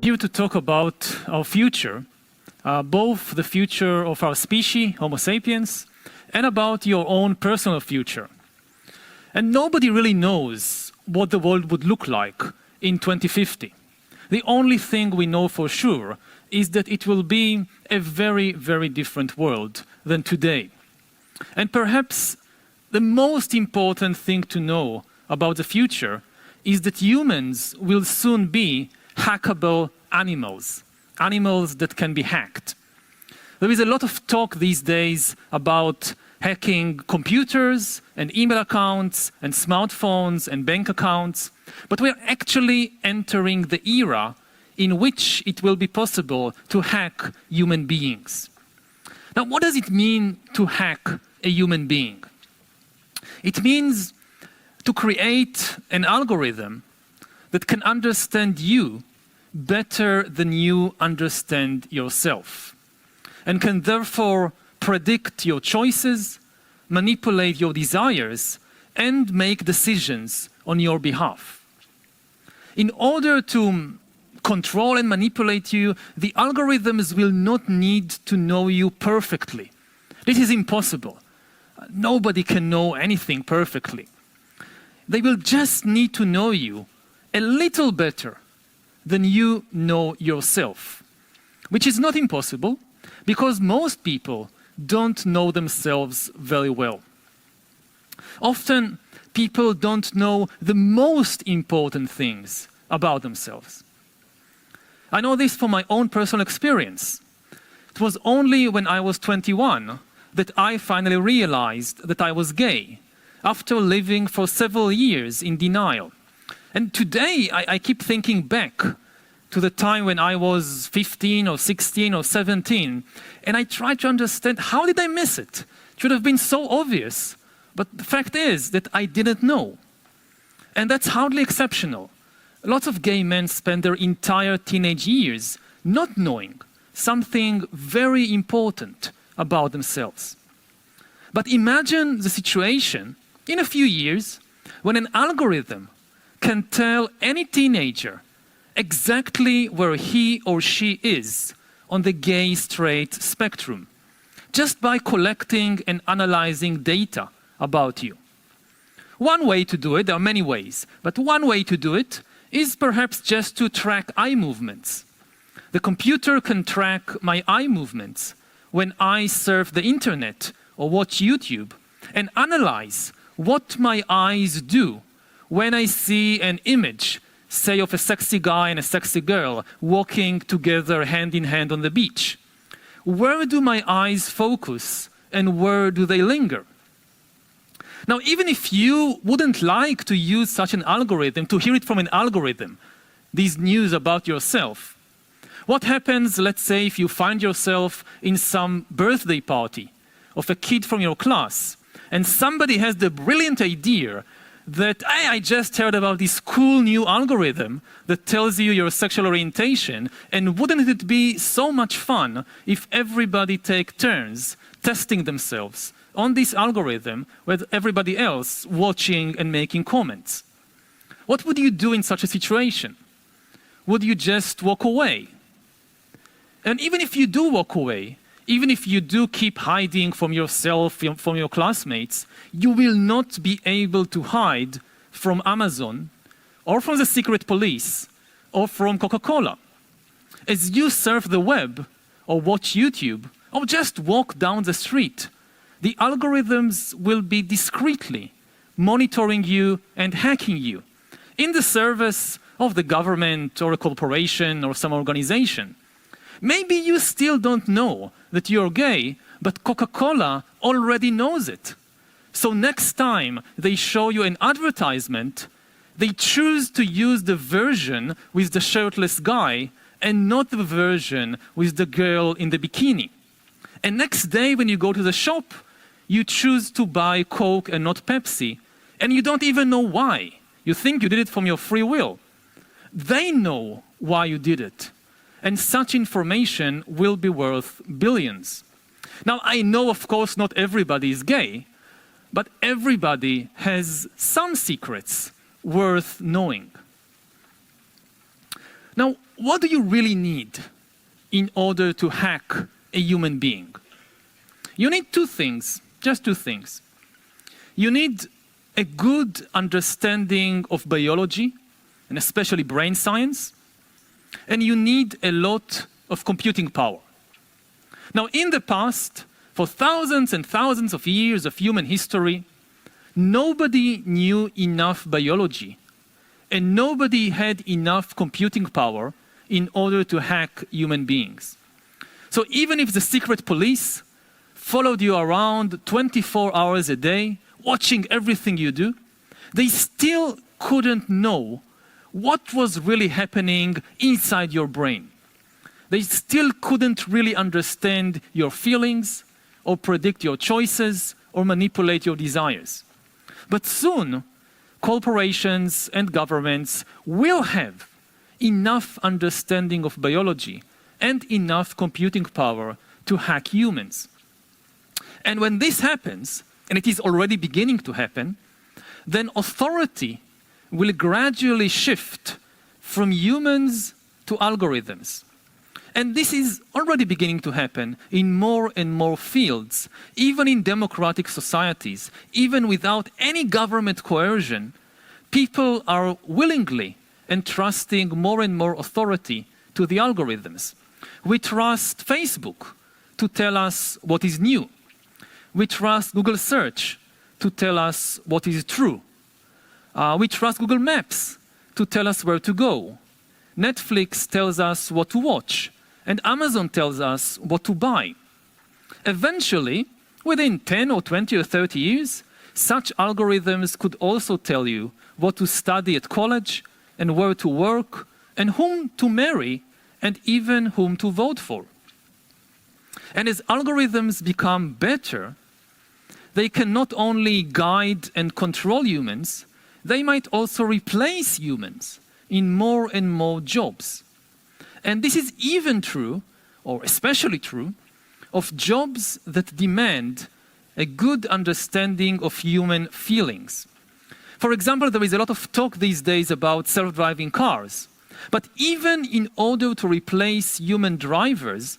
here to talk about our future, both the future of our species, Homo sapiens, and about your own personal future. And nobody really knows what the world would look like in 2050. The only thing we know for sure is that it will be a very, very different world than today. And perhaps the most important thing to know about the future is that humans will soon be hackable animals, animals that can be hacked. There is a lot of talk these days about hacking computers and email accounts and smartphones and bank accounts, but we're actually entering the era in which it will be possible to hack human beings. Now, what does it mean to hack a human being? It means to create an algorithm that can understand you better than you understand yourself, and can therefore predict your choices, manipulate your desires, and make decisions on your behalf. In order to control and manipulate you, the algorithms will not need to know you perfectly. This is impossible. Nobody can know anything perfectly. They will just need to know you a little better than you know yourself, which is not impossible because most people don't know themselves very well. Often, people don't know the most important things about themselves. I know this from my own personal experience. It was only when I was 21 that I finally realized that I was gay, after living for several years in denial. And today, I keep thinking back to the time when I was 15 or 16 or 17, and I try to understand, how did I miss it? It should have been so obvious. But the fact is that I didn't know. And that's hardly exceptional. Lots of gay men spend their entire teenage years not knowing something very important about themselves. But imagine the situation in a few years when an algorithm can tell any teenager exactly where he or she is on the gay-straight spectrum, just by collecting and analyzing data about you. One way to do it, there are many ways, but one way to do it is perhaps just to track eye movements. The computer can track my eye movements when I surf the internet or watch YouTube, and analyze what my eyes do when I see an image, say of a sexy guy and a sexy girl walking together hand in hand on the beach. Where do my eyes focus and where do they linger? Now, even if you wouldn't like to use such an algorithm, to hear it from an algorithm, these news about yourself, what happens, let's say, if you find yourself in some birthday party of a kid from your class, and somebody has the brilliant idea that, hey, I just heard about this cool new algorithm that tells you your sexual orientation, and wouldn't it be so much fun if everybody take turns testing themselves on this algorithm with everybody else watching and making comments? What would you do in such a situation? Would you just walk away? And even if you do walk away, even if you do keep hiding from yourself, from your classmates, you will not be able to hide from Amazon or from the secret police or from Coca-Cola. As you surf the web or watch YouTube or just walk down the street, the algorithms will be discreetly monitoring you and hacking you in the service of the government or a corporation or some organization. Maybe you still don't know that you're gay, but Coca-Cola already knows it. So next time they show you an advertisement, they choose to use the version with the shirtless guy and not the version with the girl in the bikini. And next day when you go to the shop, you choose to buy Coke and not Pepsi, and you don't even know why. You think you did it from your free will. They know why you did it. And such information will be worth billions. Now, I know, of course, not everybody is gay, but everybody has some secrets worth knowing. Now, what do you really need in order to hack a human being? You need two things, just two things. You need a good understanding of biology, and especially brain science, and you need a lot of computing power. Now, in the past, for thousands and thousands of years of human history, nobody knew enough biology, and nobody had enough computing power in order to hack human beings. So even if the secret police followed you around 24 hours a day, watching everything you do, they still couldn't know what was really happening inside your brain. They still couldn't really understand your feelings, or predict your choices, or manipulate your desires. But soon, corporations and governments will have enough understanding of biology and enough computing power to hack humans. And when this happens, and it is already beginning to happen, then authority will gradually shift from humans to algorithms. And this is already beginning to happen in more and more fields, even in democratic societies. Even without any government coercion, people are willingly entrusting more and more authority to the algorithms. We trust Facebook to tell us what is new. We trust Google Search to tell us what is true. We trust Google Maps to tell us where to go. Netflix tells us what to watch, and Amazon tells us what to buy. Eventually, within 10 or 20 or 30 years, such algorithms could also tell you what to study at college, and where to work, and whom to marry, and even whom to vote for. And as algorithms become better, they can not only guide and control humans, they might also replace humans in more and more jobs. And this is even true, or especially true, of jobs that demand a good understanding of human feelings. For example, there is a lot of talk these days about self-driving cars. But even in order to replace human drivers,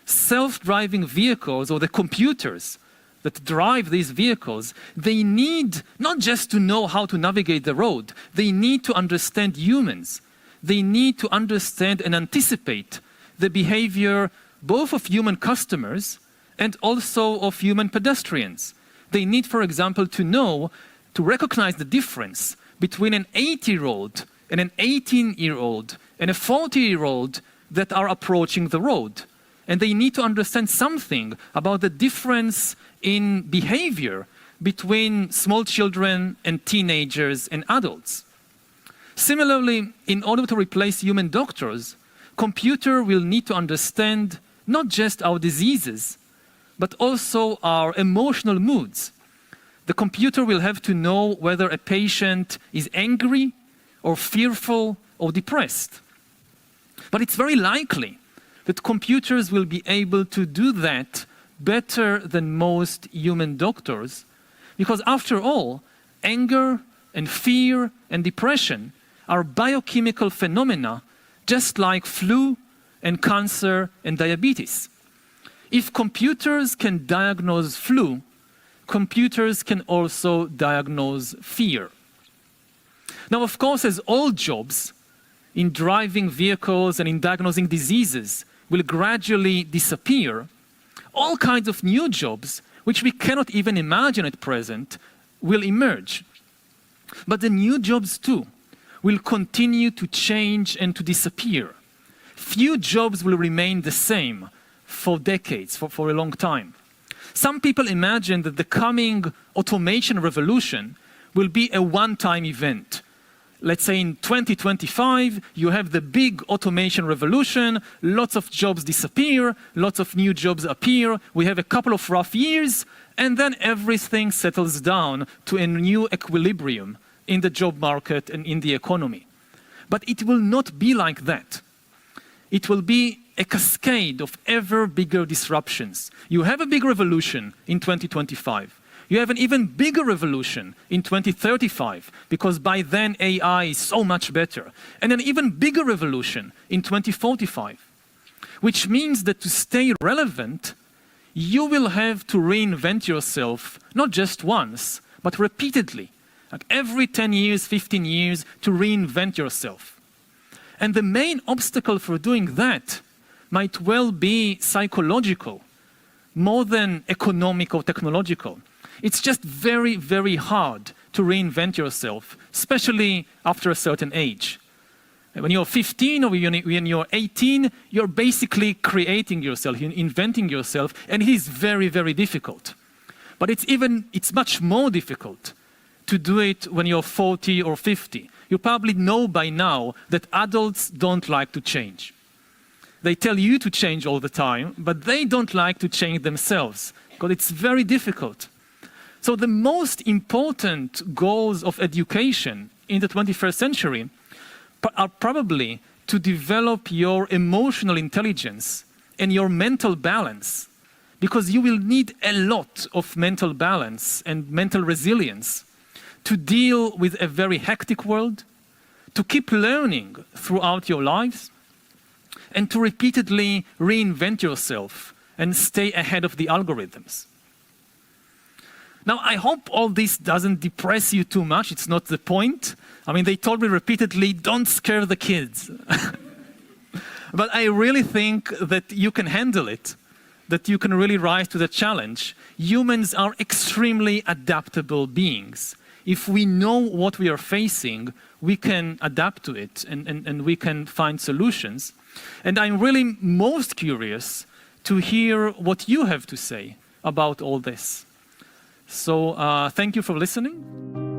self-driving vehicles, or the computers that drive these vehicles, they need not just to know how to navigate the road, they need to understand humans. They need to understand and anticipate the behavior both of human customers and also of human pedestrians. They need, for example, to recognize the difference between an 80-year-old and an 18-year-old and a 40-year-old that are approaching the road. And they need to understand something about the difference in behavior between small children and teenagers and adults. Similarly, in order to replace human doctors, computer will need to understand not just our diseases, but also our emotional moods. The computer will have to know whether a patient is angry or fearful or depressed. But it's very likely that computers will be able to do that better than most human doctors, because after all, anger and fear and depression are biochemical phenomena just like flu and cancer and diabetes. If computers can diagnose flu, computers can also diagnose fear. Now, of course, as all jobs in driving vehicles and in diagnosing diseases will gradually disappear, all kinds of new jobs, which we cannot even imagine at present, will emerge. But the new jobs too will continue to change and to disappear. Few jobs will remain the same for decades, for a long time. Some people imagine that the coming automation revolution will be a one-time event. Let's say in 2025, you have the big automation revolution, lots of jobs disappear, lots of new jobs appear, we have a couple of rough years, and then everything settles down to a new equilibrium in the job market and in the economy. But it will not be like that. It will be a cascade of ever bigger disruptions. You have a big revolution in 2025. You have an even bigger revolution in 2035, because by then AI is so much better. And an even bigger revolution in 2045, which means that to stay relevant, you will have to reinvent yourself, not just once, but repeatedly. Like every 10 years, 15 years, to reinvent yourself. And the main obstacle for doing that might well be psychological, more than economic or technological. It's just very, very hard to reinvent yourself, especially after a certain age. When you're 15 or when you're 18, you're basically creating yourself, inventing yourself, and it is very, very difficult. But it's much more difficult to do it when you're 40 or 50. You probably know by now that adults don't like to change. They tell you to change all the time, but they don't like to change themselves, because it's very difficult. So the most important goals of education in the 21st century are probably to develop your emotional intelligence and your mental balance, because you will need a lot of mental balance and mental resilience to deal with a very hectic world, to keep learning throughout your lives, and to repeatedly reinvent yourself and stay ahead of the algorithms. Now, I hope all this doesn't depress you too much. It's not the point. I mean, they told me repeatedly, don't scare the kids. But I really think that you can handle it, that you can really rise to the challenge. Humans are extremely adaptable beings. If we know what we are facing, we can adapt to it and we can find solutions. And I'm really most curious to hear what you have to say about all this. So thank you for listening.